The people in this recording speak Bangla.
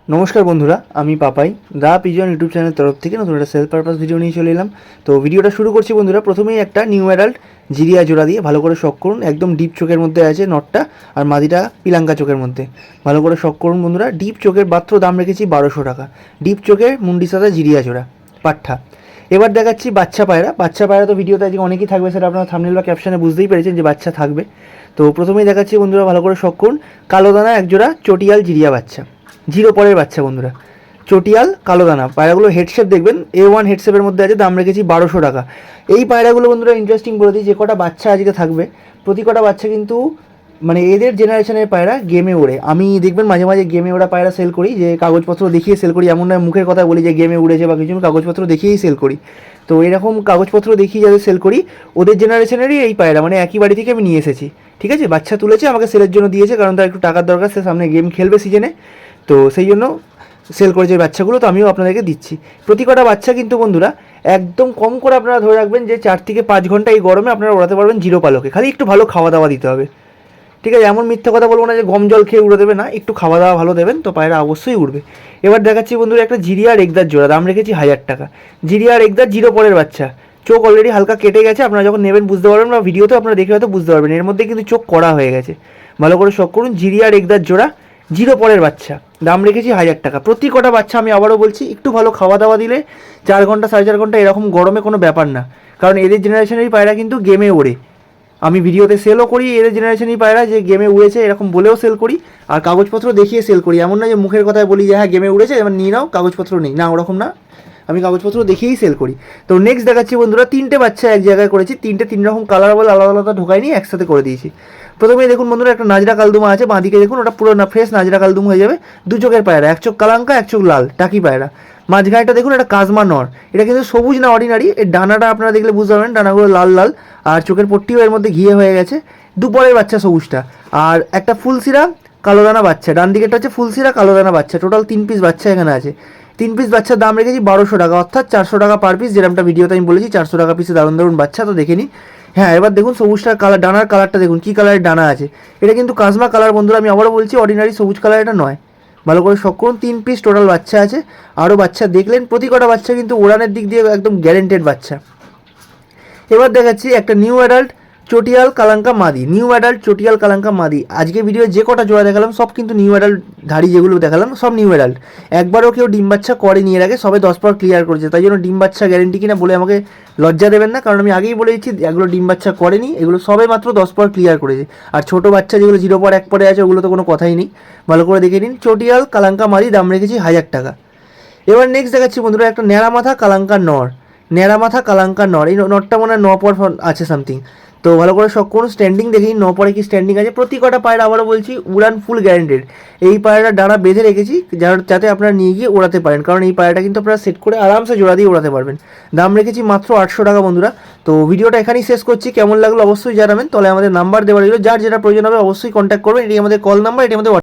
নমস্কার বন্ধুরা, আমি পাপাই দা পিজন ইউটিউব চ্যানেলের তরফ থেকে নতুন একটা সেলফ পারপাস ভিডিও নিয়ে চলে এলাম। তো ভিডিওটা শুরু করছি বন্ধুরা। প্রথমেই একটা নিউ অ্যাডাল্ট জিরিয়া জোড়া দিয়ে ভালো করে শক করুন। একদম ডিপ চোখের মধ্যে আছে নটটা, আর মাদিটা পিলাঙ্কা চোখের মধ্যে। ভালো করে শক করুন বন্ধুরা। ডিপ চোখের মাত্র দাম রেখেছি 1200 টাকা। ডিপ চোখের মুন্ডি সাদা জিরিয়া জোড়া পাঠা। এবার দেখাচ্ছি বাচ্চা পায়রা। বাচ্চা পায়রা তো ভিডিওতে আজকে অনেকেই থাকবে, সেটা আপনারা থাম্বনেল বা ক্যাপশনে বুঝতেই পেরেছেন যে বাচ্চা থাকবে। তো প্রথমেই দেখাচ্ছি বন্ধুরা, ভালো করে শক করুন। কালো দানা একজোড়া চটিয়াল জিরিয়া বাচ্চা, জিরো পরের বাচ্চা বন্ধুরা। চটিয়াল কালো দানা পায়রাগুলো হেডশেপ দেখবেন A1 হেডশেপের মধ্যে আছে, দাম রেখেছি 1200 টাকা। এই পায়রাগুলো বন্ধুরা ইন্টারেস্টিং বলে দিই, যে কটা বাচ্চা আজকে থাকবে প্রতি কটা বাচ্চা কিন্তু মানে এদের জেনারেশনের পায়রা গেমে ওড়ে। আমি দেখবেন মাঝে মাঝে গেমে ওড়া পায়রা সেল করি, যে কাগজপত্র দেখিয়ে সেল করি। এমন নয় মুখের কথা বলি যে গেমে উড়েছে বা কিছু, আমি কাগজপত্র দেখিয়েই সেল করি। তো এরকম কাগজপত্র দেখিয়ে যাদের সেল করি ওদের জেনারেশনেরই এই পায়রা, মানে একই বাড়ি থেকে আমি নিয়ে এসেছি। ঠিক আছে, বাচ্চা তুলেছে আমাকে সেলের জন্য দিয়েছে, কারণ তার একটু টাকার দরকার, সে সামনে গেম খেলবে সিজনে, তো সেই জন্য সেল করেছে বাচ্চাগুলো। তো আমিও আপনাদেরকে দিচ্ছি। প্রতি কটা বাচ্চা কিন্তু বন্ধুরা একদম কম করে আপনারা ধরে রাখবেন যে 4 থেকে 5 ঘন্টা এই গরমে আপনারা ওড়াতে পারবেন জিরো পালকে। খালি একটু ভালো খাওয়া দাওয়া দিতে হবে। ঠিক আছে, এমন মিথ্যা কথা বলবো না যে গম জল খেয়ে উড়ে দেবে না, একটু খাওয়া দাওয়া ভালো দেবেন তো পায়রা অবশ্যই উড়বে। এবার দেখাচ্ছি বন্ধুরা একটা জিরিয়ার একদার জোড়া, দাম রেখেছি 1000 টাকা। জিরিয়ার একদার জিরো পরের বাচ্চা, চোখ অলরেডি হালকা কেটে গেছে, আপনারা যখন নেবেন বুঝতে পারবেন, বা ভিডিওতে আপনারা দেখে হয়তো বুঝতে পারবেন, এর মধ্যে কিন্তু চোখ কড়া হয়ে গেছে। ভালো করে শক করুন। জিরিয়ার একদার জোড়া, জিরো পরের বাচ্চা, দাম রেখেছি 1000 টাকা। প্রতি কটা বাচ্চা আমি আবারও বলছি একটু ভালো খাওয়া দাওয়া দিলে 4 ঘন্টা 4.5 ঘন্টা এরকম গরমে কোনো ব্যাপার না, কারণ এদের জেনারেশনেরই পায়রা কিন্তু গেমে ওড়ে। আমি ভিডিওতে সেলও করি এদের জেনারেশনই পায়রা, যে গেমে উড়েছে এরকম বলেও সেল করি, আর কাগজপত্র দেখিয়ে সেল করি। এমন না যে মুখের কথায় বলি যে হ্যাঁ গেমে উড়েছে এবার নিয়ে নাও, কাগজপত্র নেই, না ওরকম না, আমি কাগজপত্র দেখিয়েই সেল করি। তো নেক্সট দেখাচ্ছি বন্ধুরা, 3টে বাচ্চা এক জায়গায় করেছি, 3 রকম কালার বলে আলাদা আলাদা ঢোকাইনি, একসাথে করে দিয়েছি। প্রথমেই দেখুন বন্ধুরা একটা নাজরা কালদুমা আছে, বাঁদিকে দেখুন ওটা পুরো না ফ্রেশ নাজরা কালদুম হয়ে যাবে। দু চোখের পায়রা, এক চোখ কালাঙ্কা এক চোখ লাল টাকি পায়রা। মাঝখানেটা দেখুন এটা কাজমা নর, এটা কিন্তু সবুজ না অর্ডিনারি, এর ডানাটা আপনারা দেখলে বুঝতে পারবেন, ডানাগুলো লাল লাল, আর চোখের পট্টিও এর মধ্যে ঘিয়ে হয়ে গেছে। দুপরের বাচ্চা সবুজটা, আর একটা ফুলসিরা কালোদানা বাচ্চা, ডান দিকেরটা হচ্ছে ফুলসিরা কালোদানা বাচ্চা। টোটাল 3 পিস বাচ্চা এখানে আছে। 3 পিস বাচ্চার দাম রেখেছি 1200 টাকা, অর্থাৎ 400 টাকা পার পিস। যেরকমটা ভিডিওতে আমি বলেছি 400 টাকা পিসে দারুণ দারুণ বাচ্চা, তো দেখে নিন। হ্যাঁ, এবার দেখুন সবুজটার কালার, ডানার কালারটা দেখুন কী কালারের ডানা আছে। এটা কিন্তু কাজমা কালার বন্ধুরা, আমি আবারও বলছি অর্ডিনারি সবুজ কালার এটা নয়। ভালো করে শক করুন। 3 পিস টোটাল বাচ্চা আছে। আরও বাচ্চা দেখলেন, প্রতি কটা বাচ্চা কিন্তু উড়ানের দিক দিয়ে একদম গ্যারেন্টেড বাচ্চা। এবার দেখাচ্ছি একটা নিউ অ্যাডাল্ট চটিয়াল কালাঙ্কা মাদি, নিউ অ্যাডাল্ট চটিয়াল কালাঙ্কা মাদি। আজকে ভিডিও যে কটা জোড়া দেখালাম সব কিন্তু নিউ অ্যাডাল্ট ধাড়ি, যেগুলো দেখালাম সব নিউ অ্যাডাল্ট। একবারও কেউ ডিম বাচ্চা করে নিয়ে রাখে, সবে 10 পর ক্লিয়ার করেছে, তাই জন্য ডিম বাচ্চা গ্যারেন্টি কিনা বলে আমাকে লজ্জা দেবেন না, কারণ আমি আগেই বলে দিচ্ছি এগুলো ডিম বাচ্চা করেনি, এগুলো সবে মাত্র 10 পর ক্লিয়ার করেছে। আর ছোটো বাচ্চা যেগুলো 0 পর 1 পরে আছে ওগুলো তো কোনো কথাই নেই। ভালো করে দেখে নিন। চটিয়াল কালাঙ্কা মাদি, দাম রেখেছি 1000 টাকা। এবার নেক্সট দেখাচ্ছি বন্ধুরা একটা ন্যাড়া মাথা কালাঙ্কার নর, ন্যাড়া মাথা কালাঙ্কার নর। এই নরটা মনে হয় 9 পর আছে সামথিং। তো ভালো করে শক করুন। স্ট্যান্ডিং দেখি 9 পরে কি স্ট্যান্ডিং আছে। প্রতি কটা পায়রা আবারও বলছি উড়ান ফুল গ্যারেন্টেড। এই পায়রাটা ডানা বেঁধে রেখেছি যাতে আপনারা নিয়ে গিয়ে ওড়াতে পারেন, কারণ এই পায়রাটা কিন্তু আপনারা সেট করে আরামসে জোড়া দিয়ে ওড়াতে পারবেন। দাম রেখেছি মাত্র 800 টাকা বন্ধুরা। তো ভিডিওটা এখানেই শেষ করছি। কেমন লাগলো অবশ্যই জানাবেন। তাহলে আমাদের নাম্বার দেওয়া রইল, যার যেটা প্রয়োজন হবে অবশ্যই কন্ট্যাক্ট করবেন। এটি আমাদের কল নাম্বার, এটি আমাদের